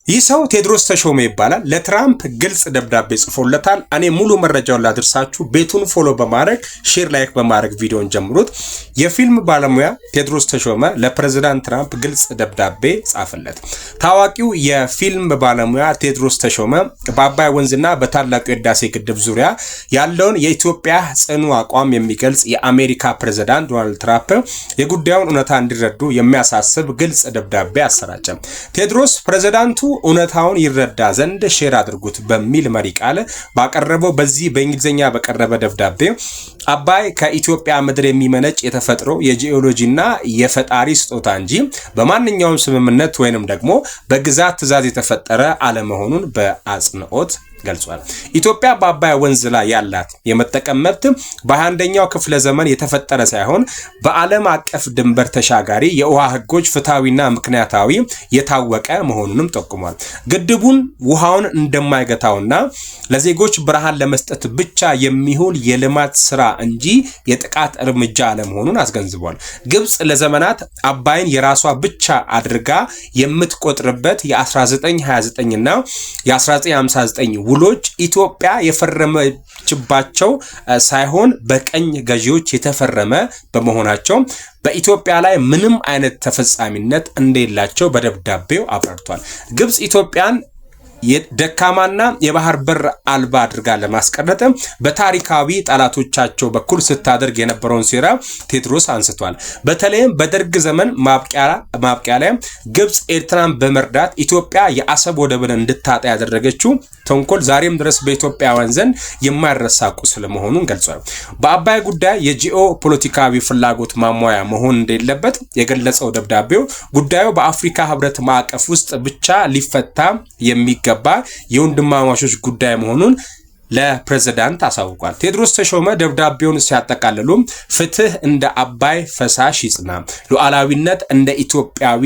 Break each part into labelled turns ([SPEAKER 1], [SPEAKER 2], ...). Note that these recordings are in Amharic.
[SPEAKER 1] ይህ ሰው ቴድሮስ ተሾመ ይባላል። ለትራምፕ ግልጽ ደብዳቤ ጽፎለታል። እኔ ሙሉ መረጃውን ላድርሳችሁ። ቤቱን ፎሎ በማድረግ ሼር፣ ላይክ በማድረግ ቪዲዮን ጀምሩት። የፊልም ባለሙያ ቴድሮስ ተሾመ ለፕሬዝዳንት ትራምፕ ግልጽ ደብዳቤ ጻፈለት። ታዋቂው የፊልም ባለሙያ ቴድሮስ ተሾመ በአባይ ወንዝና በታላቁ የህዳሴ ግድብ ዙሪያ ያለውን የኢትዮጵያ ጽኑ አቋም የሚገልጽ የአሜሪካ ፕሬዝዳንት ዶናልድ ትራምፕ የጉዳዩን እውነታ እንዲረዱ የሚያሳስብ ግልጽ ደብዳቤ አሰራጨ። ቴድሮስ ፕሬዝዳንቱ እውነታውን ይረዳ ዘንድ ሼር አድርጉት በሚል መሪ ቃል ባቀረበው በዚህ በእንግሊዝኛ በቀረበ ደብዳቤ አባይ ከኢትዮጵያ ምድር የሚመነጭ የተፈጥሮ የጂኦሎጂና የፈጣሪ ስጦታ እንጂ በማንኛውም ስምምነት ወይንም ደግሞ በግዛት ትዕዛዝ የተፈጠረ አለመሆኑን በአጽንኦት ገልጿል። ኢትዮጵያ በአባይ ወንዝ ላይ ያላት የመጠቀም መብት በ21ኛው ክፍለ ዘመን የተፈጠረ ሳይሆን በዓለም አቀፍ ድንበር ተሻጋሪ የውሃ ህጎች ፍትሃዊና ምክንያታዊ የታወቀ መሆኑንም ጠቁሟል። ግድቡን ውሃውን እንደማይገታውና ለዜጎች ብርሃን ለመስጠት ብቻ የሚሆን የልማት ስራ እንጂ የጥቃት እርምጃ አለመሆኑን አስገንዝቧል። ግብጽ ለዘመናት አባይን የራሷ ብቻ አድርጋ የምትቆጥርበት የ1929ና የ1959 ውሎች ኢትዮጵያ የፈረመችባቸው ሳይሆን በቀኝ ገዢዎች የተፈረመ በመሆናቸው በኢትዮጵያ ላይ ምንም አይነት ተፈጻሚነት እንደሌላቸው በደብዳቤው አብራርቷል። ግብጽ ኢትዮጵያን የደካማና የባህር በር አልባ አድርጋ ለማስቀረጥ በታሪካዊ ጠላቶቻቸው በኩል ስታደርግ የነበረውን ሴራ ቴድሮስ አንስቷል። በተለይም በደርግ ዘመን ማብቂያ ላይ ግብጽ ኤርትራን በመርዳት ኢትዮጵያ የአሰብ ወደብን እንድታጣ ያደረገችው ተንኮል ዛሬም ድረስ በኢትዮጵያውያን ዘንድ የማይረሳ ቁስል መሆኑን ገልጿል። በአባይ ጉዳይ የጂኦ ፖለቲካዊ ፍላጎት ማሟያ መሆን እንደሌለበት የገለጸው ደብዳቤው ጉዳዩ በአፍሪካ ህብረት ማዕቀፍ ውስጥ ብቻ ሊፈታ የሚገባ የወንድማማቾች ጉዳይ መሆኑን ለፕሬዝዳንት አሳውቋል። ቴድሮስ ተሾመ ደብዳቤውን ሲያጠቃልሉ ፍትህ እንደ አባይ ፈሳሽ ይጽና፣ ሉዓላዊነት እንደ ኢትዮጵያዊ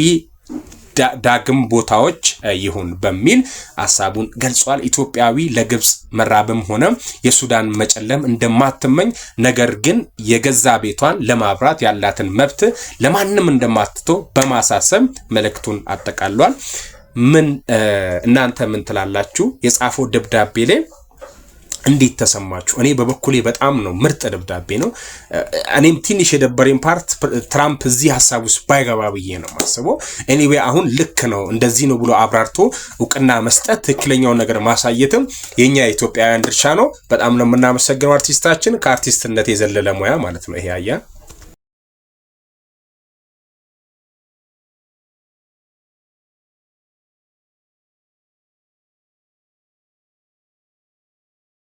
[SPEAKER 1] ዳግም ቦታዎች ይሁን በሚል ሐሳቡን ገልጿል። ኢትዮጵያዊ ለግብጽ መራብም ሆነ የሱዳን መጨለም እንደማትመኝ ነገር ግን የገዛ ቤቷን ለማብራት ያላትን መብት ለማንም እንደማትቶ በማሳሰብ መልእክቱን አጠቃሏል። እናንተ ምን ትላላችሁ? የጻፈው ደብዳቤ ላይ እንዴት ተሰማችሁ? እኔ በበኩሌ በጣም ነው ምርጥ ደብዳቤ ነው። እኔም ትንሽ የደበረኝ ፓርት ትራምፕ እዚህ ሐሳብ ውስጥ ባይገባ ብዬ ነው ማስበው። ኤኒዌይ አሁን ልክ ነው እንደዚህ ነው ብሎ አብራርቶ እውቅና መስጠት ትክክለኛውን ነገር ማሳየትም የኛ የኢትዮጵያውያን ድርሻ ነው። በጣም ነው የምናመሰግነው አርቲስታችን፣ ከአርቲስትነት የዘለለ ሙያ ማለት ነው ይሄ አያ